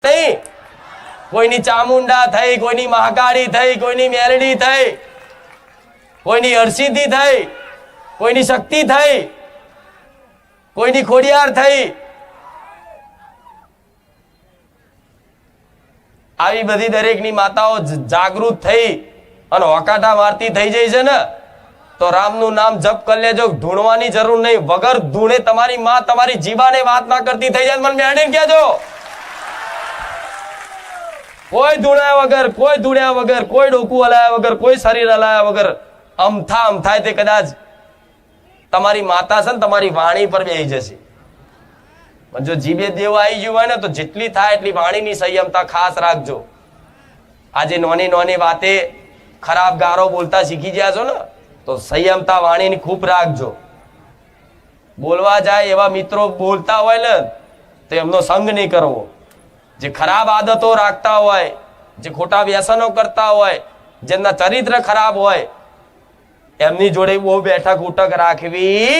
નહીં. કોઈની ચામુંડા થઈ, કોઈની મહાકાળી થઈ, કોઈની મેલડી થઈ, કોઈની હરસિદ્ધિ થઈ, કોઈની શક્તિ થઈ, કોઈની ખોડિયાર થઈ. આવી બધી દરેકની માતાઓ જાગૃત થઈ અને હોકાટા મારતી થઈ જાય છે ને, તો રામનું નામ જપ કરી લેજો. ધૂણવાની જરૂર નહીં. વગર ધૂણે તમારી માં તમારી જીવાને વાત ના કરતી થઈ જાય, મને મેળવીને કહેજો. કોઈ ધૂણ્યા વગર, કોઈ ધૂણ્યા વગર, કોઈ ડોકું હલાયા વગર, કોઈ શરીર હલાયા વગર અમથાય તે કદાચ તમારી માતા છે ને તમારી વાણી પર બેસી જશે. પણ જો જીભે દેવ આવી ગયું હોય ને તો જેટલી થાય એટલી વાણીની સંયમતા ખાસ રાખજો. આજે નોની નોની વાતે ખરાબ ગારો બોલતા શીખી ગયા છો ને, તો સંયમતા વાણીની ખૂબ રાખજો. બોલવા જાય એવા મિત્રો બોલતા હોય ને તો એમનો સંગ નહીં કરવો. જે ખરાબ આદતો રાખતા હોય, જે ખોટા વ્યસનો કરતા હોય, જેમના ચરિત્ર ખરાબ હોય, એમની જોડે બહુ બેઠક ઉઠક રાખવી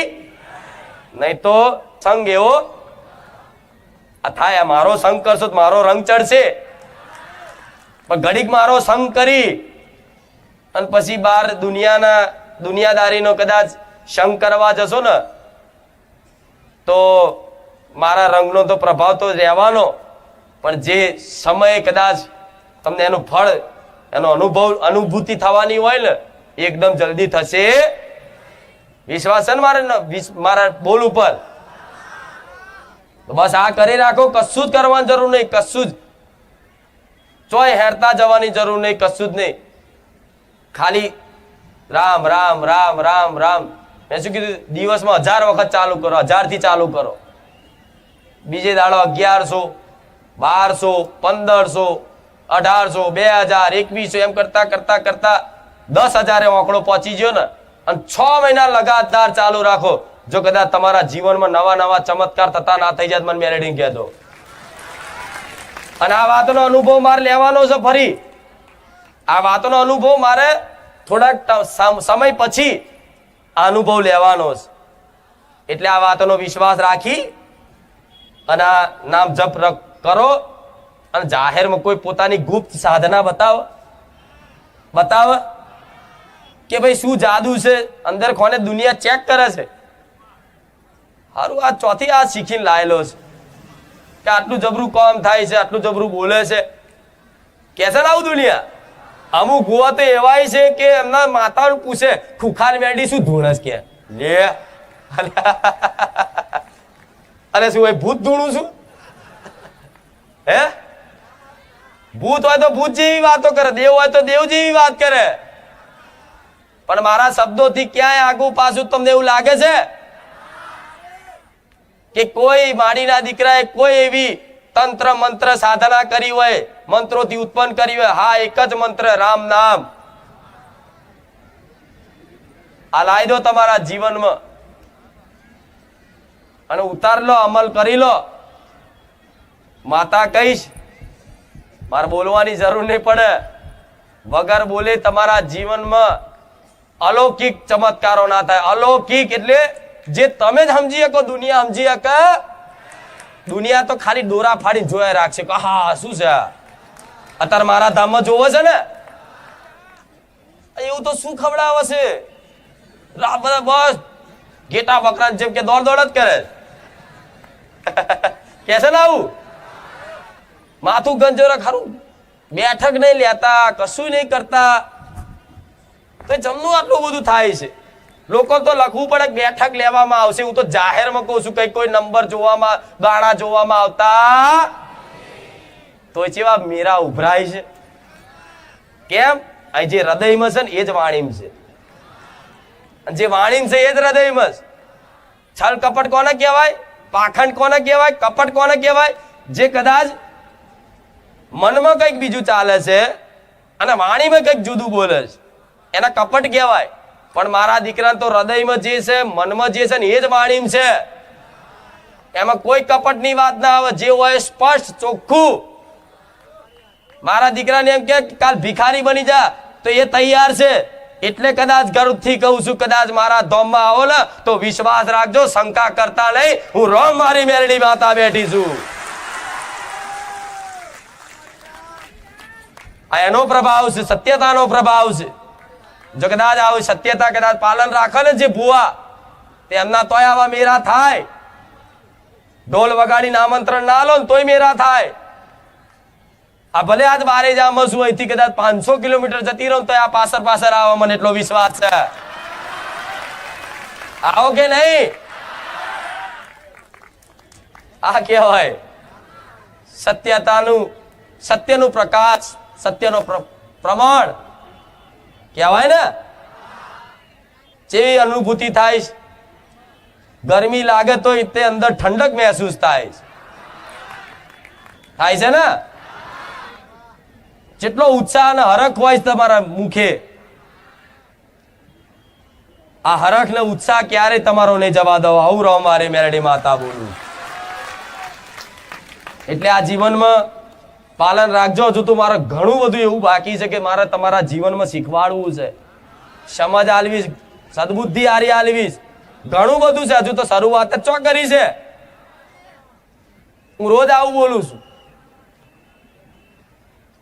નહીં. તો સંગ એવો થાય, મારો સંગ કરશો તો મારો રંગ ચડશે. પણ ઘડીક મારો સંગ કરી અને પછી બહાર દુનિયાદારીનો કદાચ સંગ કરવા જશો ને તો મારા રંગનો તો પ્રભાવ તો રહેવાનો, પણ જે સમયે કદાચ તમને એનું ફળ, એનો અનુભૂતિ થવાની હોય ને એકદમ જલ્દી થશે. વિશ્વાસ છે ને મારા બોલ ઉપર? તો બસ આ કરી રાખો. કશું જ કરવાની જરૂર નહીં, કશું જ ચોય હેરતા જવાની જરૂર નહીં, કશું જ નહીં. ખાલી રામ રામ રામ રામ રામ. મેં શું કીધું? દિવસમાં 1000 વખત ચાલુ કરો, 1000 થી ચાલુ કરો. બીજે દાડો 1100, 1200, 1500, 1800, 2000, 2100 એમ કરતા કરતા કરતા 10,000 આંકડો પહોંચી ગયો ને, અને 6 મહિના લગાતાર ચાલુ રાખો. જો કદાચ તમારા જીવનમાં નવા નવા ચમત્કાર થતા ના થઈ જાય, મને મેરેડિંગ કહેતો. અને આ વાતનો અનુભવ મારે લેવાનો છે. ફરી આ વાતનો અનુભવ મારે થોડાક સમય પછી આ અનુભવ લેવાનો છે. એટલે આ વાતનો વિશ્વાસ રાખી અને આ નામ જપ કરો. અને જાહેરમાં કોઈ પોતાની ગુપ્ત સાધના બતાવે કે ભાઈ શું જાદુ છે, અંદર કોને દુનિયા ચેક કરે છે. હારું, આ ચોથી આ શીખીને લાયેલો છે કે આટલું જબરું કામ થાય છે, આટલું જબરું બોલે છે. કે છે ને આવું દુનિયા. અમુક ગોવા તો એવાય છે કે એમના માતાનું પૂછે, ખુખાર મેડી શું ધૂણસ કે લે અરે શું ભાઈ ભૂત ધૂણું છું? હે? ભૂત હોય તો ભૂત જેવી વાતો કરે, દેવ હોય તો દેવ જેવી વાત કરે. પણ મારા શબ્દોથી ક્યાંય આગુ પાછું તમને એવું લાગે છે કે કોઈ માડીના દીકરાએ કોઈ એવી તંત્ર મંત્ર સાધના કરી હોય, મંત્રોથી ઉત્પન્ન કરી હોય? હા, એક જ મંત્ર, રામ નામ. આ લાવી દો તમારા જીવનમાં અને ઉતાર લો, અમલ કરી લો. માતા કહીશ, મારે બોલવાની જરૂર નહીં પડે. વગર બોલે તમારા જીવનમાં અલૌકિક ચમત્કારો ના થાય. અલૌકિક એટલે જે તમે જ સમજી શકો, દુનિયા સમજી શકે. દુનિયા તો ખાલી દોરા ફાડી જોયા રાખશે કે હા શું છે અત્યારે મારા ધામમાં જોવો છે ને, એવું તો શું ખવડાવે છે? બધા બસ ઘેટા બકરા જેમ કે દોડ દોડ જ કરે. કે છે ને આવું માથું ગંજોરા ખરું, બેઠક નહીં લેતા, કશું નહીં કરતા, તો જમનું આટલું બધું થાય છે. લોકો તો લખવું પડે બેઠક લેવામાં આવશે. હું તો જાહેરમાં કહું છું, કઈ કોઈ નંબર જોવામાં, ગાણા જોવામાં આવતા તો જેવા મેરા ઉભરાય છે. કેમ? અહીં જે હૃદયમાં છે ને એ જ વાણીમાં છે, જે વાણીમાં છે એ જ હૃદયમાં છે. છલ કપટ કોને કહેવાય? પાખંડ કોને કહેવાય? કપટ કોને કહેવાય? જે કદાચ મનમાં કંઈક બીજું ચાલે છે અને વાણીમાં કંઈક જુદું બોલે છે, એના કપટ કહેવાય. પણ મારા દીકરા તો હૃદયમાં જે છે, મનમાં જે છે ને એ જ વાણીમાં છે. એમાં કોઈ કપટની વાત ના આવે. જે હોય સ્પષ્ટ ચોખ્ખું. મારા દીકરાને એમ કે કાલ ભિખારી બની જા તો એ તૈયાર છે. એટલે કદાચ ગર્વથી કહું છું, કદાચ મારા ધામમાં આવો ને તો વિશ્વાસ રાખજો, શંકા કરતા નહીં. હું રોમ મારી મેરડી માતા બેઠી છું. આ એનો પ્રભાવ છે, સત્યતાનો પ્રભાવ છે. જો કદાચ આવું સત્યતા કદાચ પાલન રાખે ને જે ભુવા, તેમના તોય આવા મેરા થાય. ઢોલ વગાડીને આમંત્રણ ના લો ને તોય મેરા થાય. આ ભલે આજ બારે જામ છું, અહીંથી કદાચ 500 કિલોમીટર જતી રહું તો આ પાછળ આવો, મને એટલો વિશ્વાસ છે. આવો કે નહીં? આ કહેવાય સત્યનું પ્રકાશ, સત્યનો પ્રમાણ કહેવાય ને. જેવી અનુભૂતિ થાય, ગરમી લાગે તો તે અંદર ઠંડક મહેસૂસ થાય છે ને. જેટલો ઉત્સાહ અને હરખ હોય તમારા મુખે, આ હરખ ને ઉત્સાહ ક્યારે તમારો નહીં જવા દો. આવું રહો મારે મેરડી માતા બોલું. એટલે આ જીવનમાં પાલન રાખજો. હજુ તો મારે ઘણું બધું એવું બાકી છે કે મારે તમારા જીવનમાં શીખવાડવું છે, સમજ આલવીશ, સદબુદ્ધિ આરી આલવીશ. ઘણું બધું છે. હજુ તો શરૂઆત જ ચો કરી છે. હું રોજ આવું બોલું છું.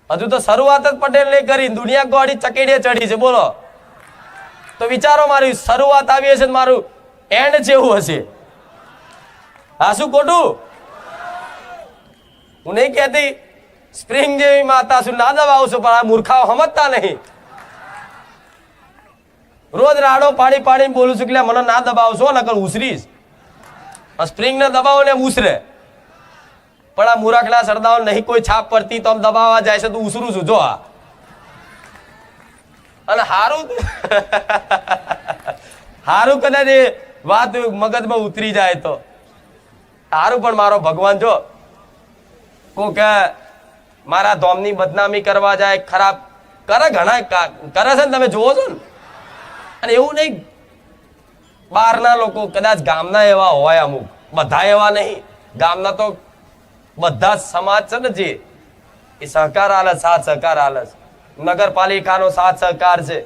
હજુ તો શરૂઆત જ પટેલ ને કરી, દુનિયા ગોળી ચકેડીએ ચડી છે. બોલો તો વિચારો, મારી શરૂઆત આવી હશે, મારું એન્ડ જેવું હશે. હા, શું ખોટું? હું નહીં કહેતી સ્પ્રિંગ જેવી માતા છું, ના દબાવું છું, પણ આ મૂર્ખાઓ સમજતા નહીં. રોજ રાડો પાડી પાડીને બોલું છું કે મને ના દબાવશો, નકર ઉસરીશ. સ્પ્રિંગ ને દબાવો ને ઉસરે, પણ આ મૂરખના સરદાઓ નહીં કોઈ છાપ પડતી તો આમ દબાવવા જાય છે તો ઉસરું છું. જો આ અને હારું કદાચ એ વાત મગજમાં ઉતરી જાય તો હારું. પણ મારો ભગવાન જો કોક મારા ધોમની બદનામી કરવા જાય, ખરાબ કરે, ઘણા કરે છે ને, તમે જોવો છો ને. અને એવું નહીં, બહારના લોકો કદાચ ગામના એવા હોય, અમુક, બધા એવા નહીં. ગામના તો બધા સમાજ છે ને જે એ સહકાર આલે, સાથ સહકાર આલે. નગરપાલિકાનો સાથ સહકાર છે,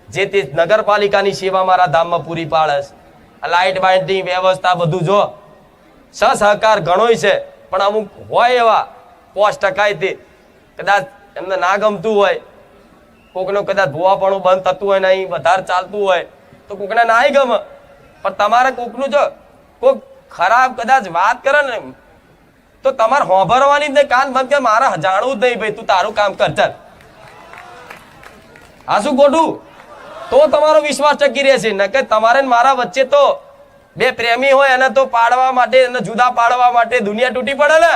જે તે નગરપાલિકાની સેવા મારા ધામમાં પૂરી પાડે છે. લાઇટ બાઇટની વ્યવસ્થા બધું જો સહકાર ઘણોય છે. પણ અમુક હોય એવા 5% તે કદાચ એમને ના ગમતું હોય, કોકનું કદાચ ભુવાપણું બંધ થતું હોય, નહીં વધારે ચાલતું હોય તો કોકને ના ગમે. પણ તમારે કોકનું જો કોક ખરાબ કદાચ વાત કરે ને તો તમારે હોભરવાની જ નહીં, કાન બંધ કે મારે જાણવું જ નહીં, ભાઈ તું તારું કામ કર, ચાલ. આ શું ખોટું? તો તમારો વિશ્વાસ ટકી રહેશે. ન કે તમારે મારા વચ્ચે તો બે પ્રેમી હોય એને તો પાડવા માટે, એને જુદા પાડવા માટે દુનિયા તૂટી પડે ને.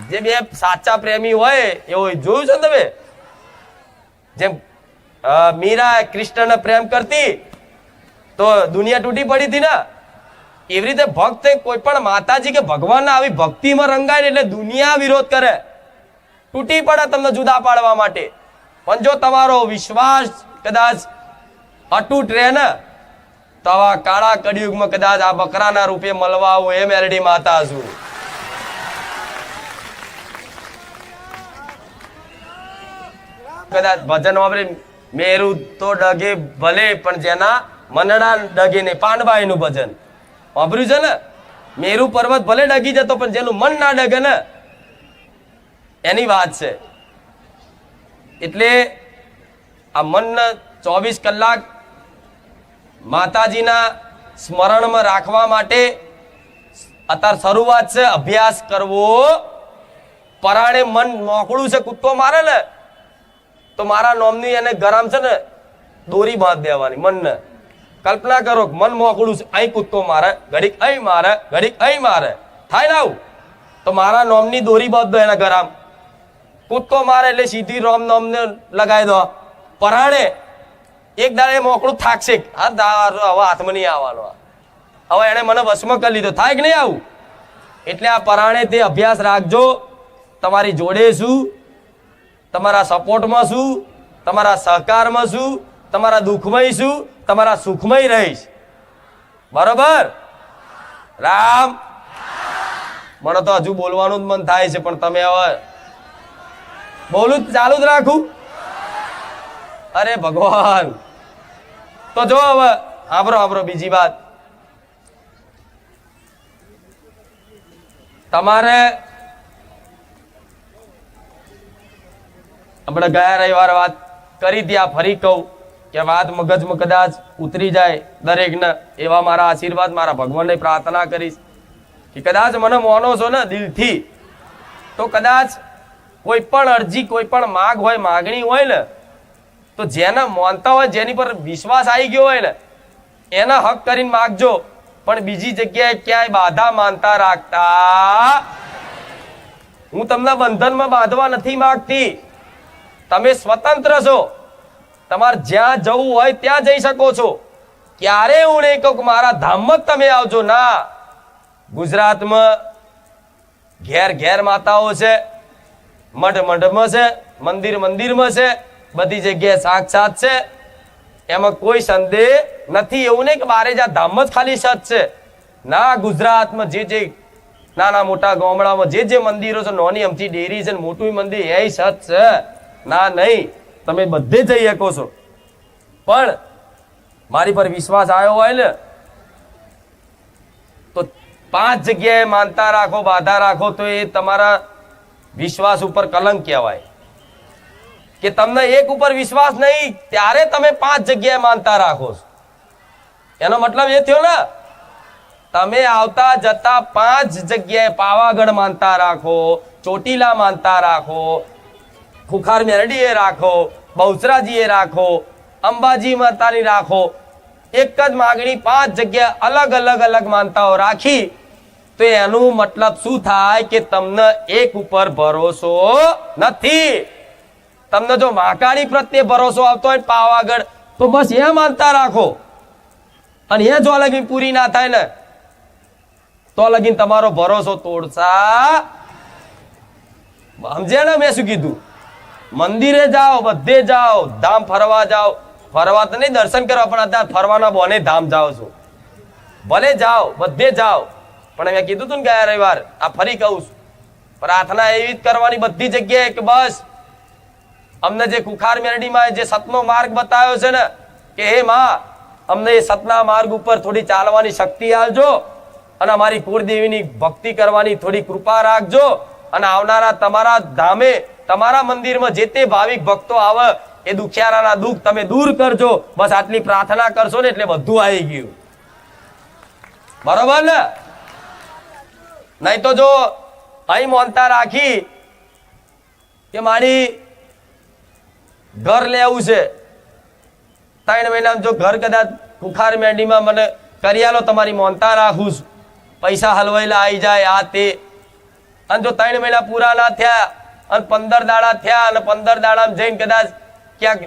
જે બે સાચા પ્રેમી હોય એવું જોયું છે તમે? જેમ મીરા કૃષ્ણને પ્રેમ કરતી તો દુનિયા તૂટી પડી હતી ને, એવી રીતે ભક્ત કોઈ પણ માતાજી કે ભગવાનના આવી ભક્તિમાં રંગાય એટલે દુનિયા વિરોધ કરે, તૂટી પડે તમને જુદા પાડવા માટે. પણ જો તમારો વિશ્વાસ કદાચ અતૂટ રહે ને તો આવા કાળા કળિયુગમાં કદાચ આ બકરાના રૂપે મળવા આવું એ મેરડી માતા છું. કદાચ ભજન વાપરી મેરું તો ડગે ભલે, પણ જેના મનડા ડગે નહીં. પાંડબાઈ નું ભજન વાપર્યું છે ને. મેરુ પર્વત ભલે ડગી જતો પણ જેનું મન ના ડગે ને એની વાત છે. એટલે આ મન 24 કલાક માતાજીના સ્મરણમાં રાખવા માટે અત્યારે શરૂઆત છે. અભ્યાસ કરવો. પરાણે મન મોકળું છે, કૂદકો મારે ને તો મારા નોમની એને ગરમ છે ને દોરી બાંધ દેવાની મનને. કલ્પના કરો મન મોકળું છે, અહીં કૂદકો મારે, ઘડીક અહીં મારે, ઘડીક અહીં મારે, થાય ને આવું તો મારા નોમની દોરી બાંધ દો એના ગરમ. કૂદકો મારે એટલે સીધી રોમ નોમને લગાવી દો. પરાણે એક દાડે મોકળું થાકશે, હવે હાથમાં નહીં આવવાનો, હવે એને મને વશમાં કરી લીધો, થાય કે નહીં આવું? એટલે આ પરાણે તે અભ્યાસ રાખજો. તમારી જોડે શું, તમારા સપોર્ટમાં શું, તમારા સહકારમાં શું, તમારા દુઃખમય શું, તમારા સુખમય રહીશ. બરોબર? રામ. મને તો હજુ બોલવાનું જ મન થાય છે, પણ તમે હવે બોલું ચાલુ જ રાખું? અરે ભગવાન. તો જો હવે આબરો બીજી વાત, તમારે આપણે ગયા રવિવારે વાત કરી હતી, આ ફરી કહું કે વાત મગજમાં કદાચ ઉતરી જાય દરેકને એવા મારા આશીર્વાદ મારા ભગવાનને પ્રાર્થના કરીશ કે કદાચ મને માનો છો ને દિલથી, તો કદાચ કોઈ પણ અરજી, કોઈ પણ માગ હોય, માગણી હોય ને, તો જેને માનતા હોય, જેની પર વિશ્વાસ આવી ગયો હોય ને, એના હક કરીને માગજો, પણ બીજી જગ્યાએ ક્યાંય બાધા માનતા રાખતા. હું તમને બંધનમાં બાંધવા નથી માંગતી, તમે સ્વતંત્ર છો, તમારે જ્યાં જવું હોય ત્યાં જઈ શકો છો. ક્યારે હું નહીં કહું કે મારા ધામમાં જ તમે આવજો, ના. ગુજરાતમાં ઘેર ઘેર માતાઓ છે, મઠ મઠમાં છે, મંદિર મંદિરમાં છે, બધી જગ્યાએ સાક્ષાત છે, એમાં કોઈ સંદેહ નથી. એવું નહીં કે બારે જા ધામ જ ખાલી સત છે, ના. ગુજરાતમાં જે નાના મોટા ગામડામાં જે મંદિરો છે, નાની અમથી ડેરી છે, મોટું મંદિર, એ સત છે, ના નહીં. તમે બધે જઈ શકો છો, પણ મારી પર વિશ્વાસ આવ્યો હોય ને, તો 5 જગ્યાએ માનતા રાખો, બાધા રાખો, તો એ તમારા વિશ્વાસ ઉપર કલંક કહેવાય. કે તમને એક ઉપર વિશ્વાસ નહીં, ત્યારે તમે 5 જગ્યાએ માનતા રાખો છો. એનો મતલબ એ થયો ને, તમે આવતા જતા 5 જગ્યાએ પાવાગઢ માનતા રાખો, ચોટીલા માનતા રાખો, ખુખાર મેરડીએ રાખો, બહુચરાજીએ રાખો, અંબાજી માતાની રાખો, એક જ માગણી 5 જગ્યાએ અલગ અલગ અલગ માનતાઓ રાખી, તો એનું મતલબ શું થાય કે તમને એક ઉપર ભરોસો નથી. તમને જો મહાકાળી પ્રત્યે ભરોસો આવતો હોય પાવાગઢ, તો બસ એ માનતા રાખો, અને એ જો લગીન પૂરી ના થાય ને, તો લગીન તમારો ભરોસો તોડશા. સમજ્યા ને મેં શું કીધું? મંદિરે જાઓ, બધે જાઓ, ધામ ફરવા જાઓ, ફરવા તો નહીં દર્શન કરવા, પણ અત્યારે ફરવાના બોને ધામ જાઓ છો, ભલે જાઓ, બધે જાઓ, પણ મેં કીધું તું ને ગયા રવિવાર, આ ફરી કહું છું, પ્રાર્થના એવી જ કરવાની બધી જગ્યાએ કે બસ અમને જે કુખાર મેરડીમાં જે સતનો માર્ગ બતાવ્યો છે ને, કે હે માં, અમને એ સતના માર્ગ ઉપર થોડી ચાલવાની શક્તિ આપજો, અને અમારી કુળદેવીની ભક્તિ કરવાની થોડી કૃપા રાખજો, અને આવનારા તમારા ધામે, તમારા મંદિરમાં જે તે ભાવિક ભક્તો આવે, એ દુખિયારાના દુઃખ તમે દૂર કરજો. બસ આટલી પ્રાર્થના કરશો ને એટલે બધું આવી ગયું. બરોબર ને? નહીં તો જો અહીં માનતા રાખી કે મારી ઘર લેવું છે, 3 મહિનામાં જો ઘર કદાચ કુખાર મેરડીમાં મને કરી આલો, તમારી માનતા રાખું છું, પૈસા હલવાયેલા આવી જાય, આ તે, અને જો 3 મહિના પૂરા ના થયા અને 15 દાડા થયા, અને 15 દાડામાં જઈને કદાચ ક્યાંક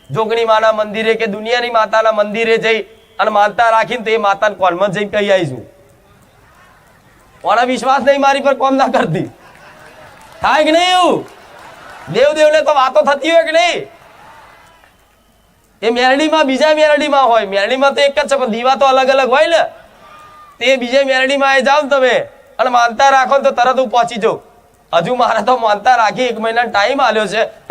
જોગણી માના મંદિરે કે દુનિયાની માતાના મંદિરે જઈ અને માનતા રાખીને, તો એ માતાને કોલમાં જઈને કહી આવીશું. કોના વિશ્વાસ નહીં મારી પર કોમ ના કરતી? થાય કે નહીં એવું? દેવદેવને તો વાતો થતી હોય કે નહીં? એ મેરડીમાં બીજા મેરડીમાં હોય, મેરડીમાં તો એક જ છે, પણ દીવા તો અલગ અલગ હોય ને. તે બીજે મેરડીમાં આવી જાવ તમે અને માનતા રાખો તો તરત હું પહોંચી જાઉં. હજુ મારે તો માનતા રાખી 1 મહિના ટાઈમ આલ્યો છે.